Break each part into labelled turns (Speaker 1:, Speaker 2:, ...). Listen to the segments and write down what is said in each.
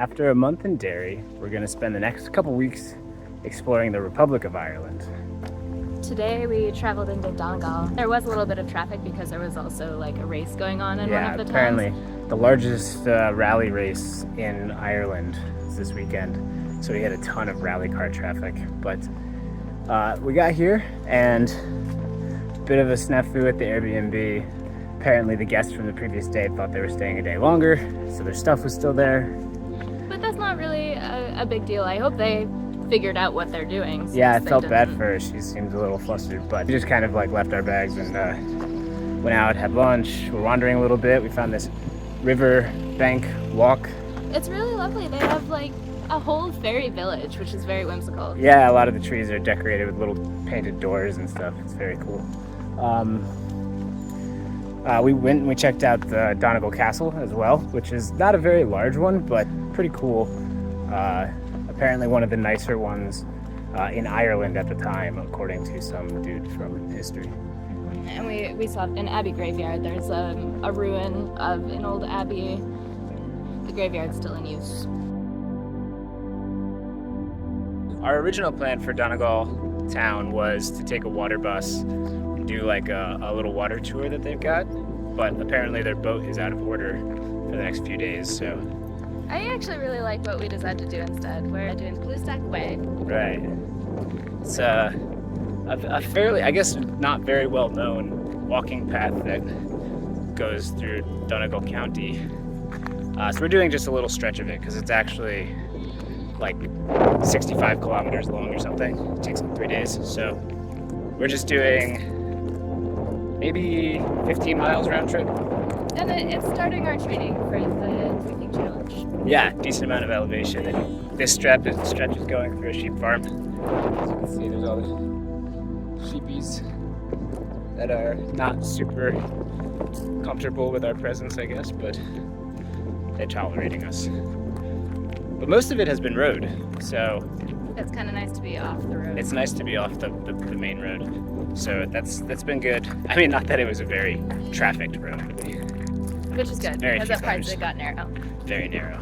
Speaker 1: After a month in Derry, we're going to spend the next couple weeks exploring the Republic of Ireland.
Speaker 2: Today we traveled into Donegal. There was a little bit of traffic because there was also like a race going on in one of the towns.
Speaker 1: Apparently the largest rally race in Ireland is this weekend, so we had a ton of rally car traffic. But we got here and a bit of a snafu at the Airbnb. Apparently the guests from the previous day thought they were staying a day longer, so their stuff was still there.
Speaker 2: But that's not really a big deal. I hope they figured out what they're doing.
Speaker 1: Yeah, I felt bad for her. She seemed a little flustered, but we just kind of like left our bags and went out, had lunch. We're wandering a little bit. We found this river bank walk.
Speaker 2: It's really lovely. They have like a whole fairy village, which is very whimsical.
Speaker 1: Yeah, a lot of the trees are decorated with little painted doors and stuff. It's very cool. We went and we checked out the Donegal Castle as well, which is not a very large one, but pretty cool. Apparently one of the nicer ones in Ireland at the time, according to some dude from history.
Speaker 2: And we saw an abbey graveyard. There's a ruin of an old abbey. The graveyard's still in use.
Speaker 1: Our original plan for Donegal town was to take a water bus and do like a little water tour that they've got, but apparently their boat is out of order for the next few days, so.
Speaker 2: I actually really like what we decided to do instead. We're doing Blue Stack Way.
Speaker 1: Right. It's a fairly, I guess, not very well known walking path that goes through Donegal County. So we're doing just a little stretch of it because it's actually like 65 kilometers long or something. It takes like 3 days. So we're just doing maybe 15 miles round trip.
Speaker 2: And it's starting our training for the trekking challenge.
Speaker 1: Yeah, decent amount of elevation. And this stretch is going through a sheep farm. As you can see, there's all the sheepies that are not super comfortable with our presence, I guess, but they're tolerating us. But most of it has been road, so
Speaker 2: it's kind of nice to be off the road.
Speaker 1: It's nice to be off the main road, so that's been good. I mean, not that it was a very trafficked road,
Speaker 2: which is good because at parts it got narrow.
Speaker 1: Very narrow.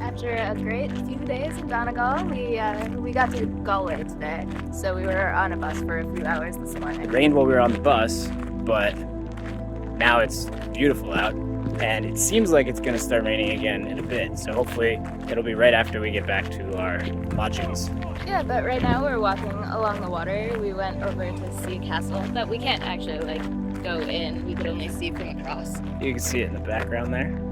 Speaker 2: After a great few days in Donegal, we got to Galway today. So we were on a bus for a few hours this morning.
Speaker 1: It rained while we were on the bus, but now it's beautiful out, and it seems like it's going to start raining again in a bit. So hopefully it'll be right after we get back to our lodgings.
Speaker 2: Yeah, but right now we're walking along the water. We went over to see a castle that we can't actually go in. We could only see from across. You
Speaker 1: can see it in the background there.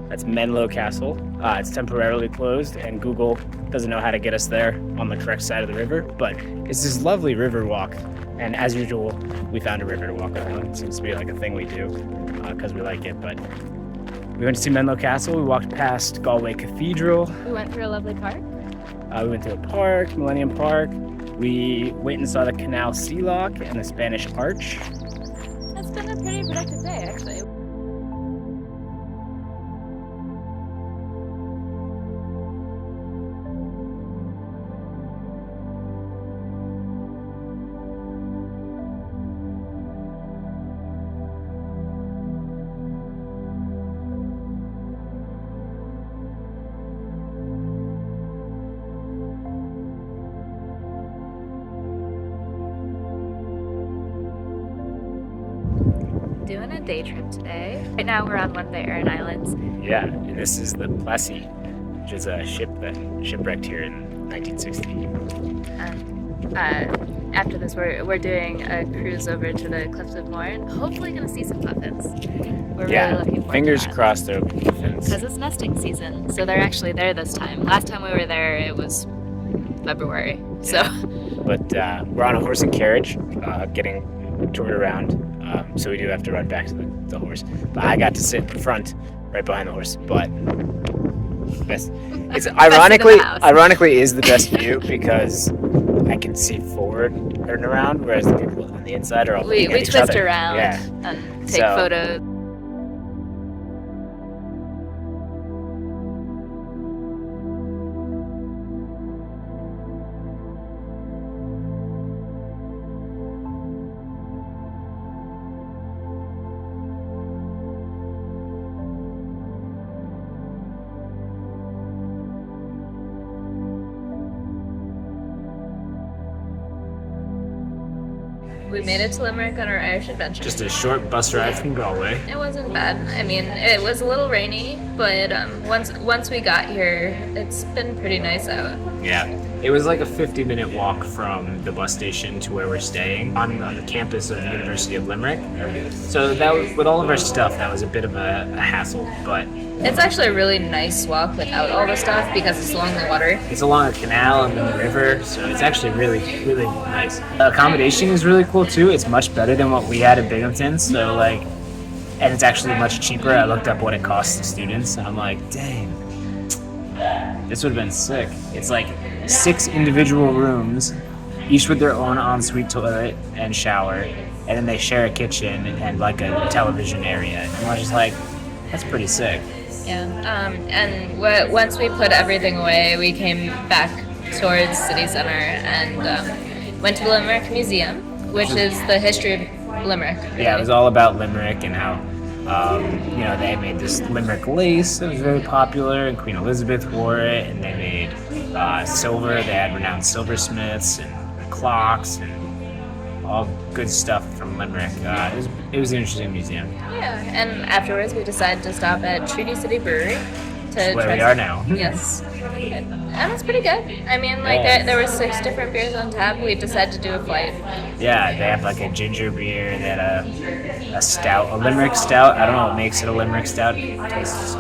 Speaker 1: That's Menlo Castle. It's temporarily closed, and Google doesn't know how to get us there on the correct side of the river, but it's this lovely river walk, and as usual, we found a river to walk around. It seems to be like a thing we do because we like it, but we went to see Menlo Castle. We walked past Galway Cathedral.
Speaker 2: We went through a lovely park.
Speaker 1: We went to a park, Millennium Park. We went and saw the Canal Sea Lock and the Spanish Arch.
Speaker 2: It's been a pretty productive day, actually. Doing a day trip today. Right now we're on one of the Aran Islands.
Speaker 1: Yeah, and this is the Plessy, which is a ship that shipwrecked here in 1960.
Speaker 2: After this, we're doing a cruise over to the Cliffs of Moher and hopefully going to see some puffins. We're really looking forward
Speaker 1: fingers
Speaker 2: to that.
Speaker 1: Crossed there will be puffins.
Speaker 2: Because it's nesting season, so they're actually there this time. Last time we were there, it was February.
Speaker 1: Yeah.
Speaker 2: So,
Speaker 1: but we're on a horse and carriage, getting toured around. So we do have to run back to the horse. But I got to sit in front, right behind the horse. But it's ironically is the best view because I can see forward and around, whereas the people on the inside are all looking at each
Speaker 2: twist
Speaker 1: other.
Speaker 2: around and take photos. we made it to Limerick on our Irish adventure.
Speaker 1: Just a short bus ride from Galway.
Speaker 2: It wasn't bad. I mean, it was a little rainy, but once we got here, it's been pretty nice out.
Speaker 1: Yeah. It was like a 50-minute walk from the bus station to where we're staying on the campus of the University of Limerick. So that was, with all of our stuff, that was a bit of a hassle, but
Speaker 2: it's actually a really nice walk without all the stuff because it's along the water.
Speaker 1: It's along a canal and then the river, so it's actually really, really nice. The accommodation is really cool too. It's much better than what we had in Binghamton, so like, and it's actually much cheaper. I looked up what it costs the students, and I'm like, dang, this would have been sick. It's like 6 individual rooms, each with their own ensuite toilet and shower, and then they share a kitchen and like a television area. And I was just like, that's pretty sick.
Speaker 2: Yeah, and once we put everything away, we came back towards City Centre and went to the Limerick Museum, which is the history of Limerick. Really.
Speaker 1: Yeah, it was all about Limerick and how, they made this Limerick lace that was very popular, and Queen Elizabeth wore it, and they made silver. They had renowned silversmiths and clocks and all good stuff from Limerick. It was an interesting museum.
Speaker 2: Yeah, and afterwards we decided to stop at Treaty City Brewery to
Speaker 1: where we are now.
Speaker 2: Yes, and it's pretty good. I mean, like there were 6 different beers on tap. We decided to do a flight.
Speaker 1: Yeah, they have like a ginger beer. They had a stout, a Limerick stout. I don't know what makes it a Limerick stout. It tastes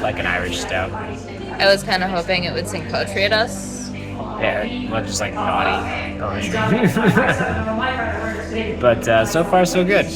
Speaker 1: like an Irish stout.
Speaker 2: I was kind of hoping it would sing poetry at us.
Speaker 1: Yeah, well, just like naughty poetry. But so far, so good.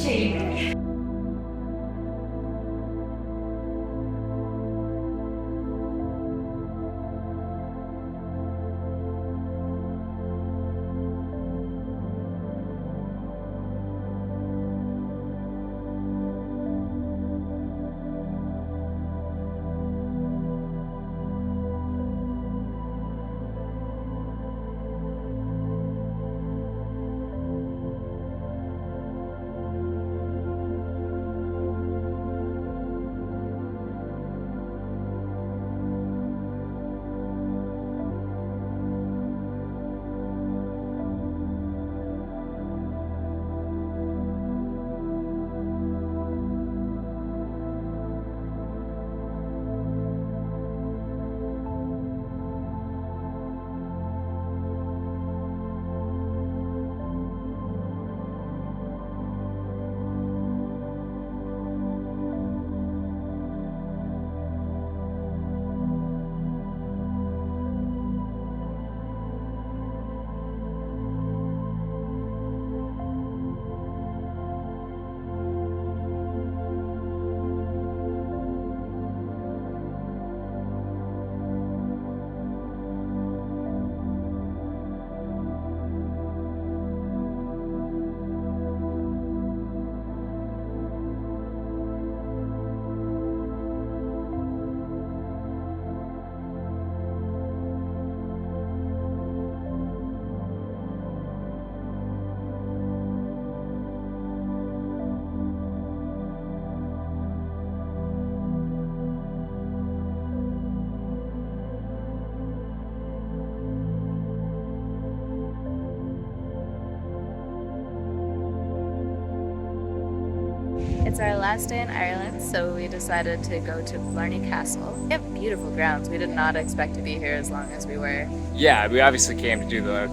Speaker 2: It's our last day in Ireland, so we decided to go to Blarney Castle. We have beautiful grounds. We did not expect to be here as long as we were.
Speaker 1: Yeah, we obviously came to do the,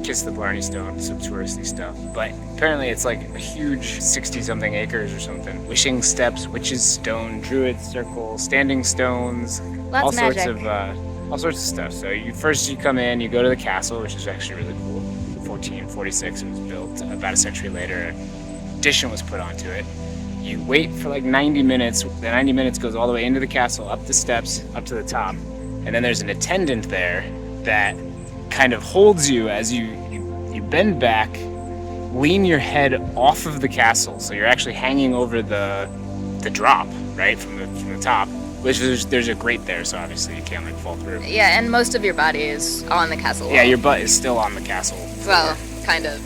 Speaker 1: kiss the Blarney Stone, some touristy stuff. But apparently it's like a huge 60-something acres or something. Wishing steps, witch's stone, druid circle, standing stones,
Speaker 2: Lots
Speaker 1: all
Speaker 2: of
Speaker 1: sorts
Speaker 2: magic.
Speaker 1: of all sorts of stuff. So you come in, you go to the castle, which is actually really cool. 1446 it was built. About a century later, an addition was put onto it. You wait for like 90 minutes. The 90 minutes goes all the way into the castle, up the steps, up to the top. And then there's an attendant there that kind of holds you as you bend back, lean your head off of the castle. So you're actually hanging over the drop, right, from the top. Which there's a grate there, so obviously you can't like fall through.
Speaker 2: Yeah, and most of your body is on the castle wall.
Speaker 1: Yeah, your butt is still on the castle floor.
Speaker 2: Well, kind of.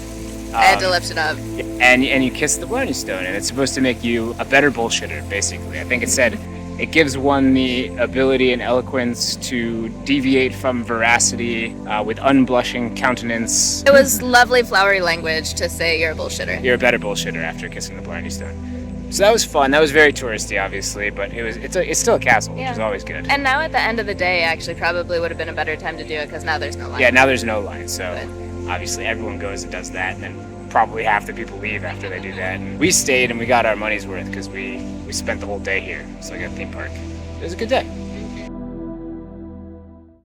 Speaker 2: I had to lift it up.
Speaker 1: And you kiss the Blarney Stone, and it's supposed to make you a better bullshitter, basically. I think it said It gives one the ability and eloquence to deviate from veracity with unblushing countenance.
Speaker 2: It was lovely flowery language to say you're a bullshitter.
Speaker 1: You're a better bullshitter after kissing the Blarney Stone. So that was fun. That was very touristy, obviously, but it's still a castle, which is always good.
Speaker 2: And now at the end of the day, actually, probably would have been a better time to do it because now there's no line.
Speaker 1: Yeah, now there's no line, so obviously everyone goes and does that, and then probably half the people leave after they do that. And we stayed and we got our money's worth because we spent the whole day here. So we got a theme park. It was a good day.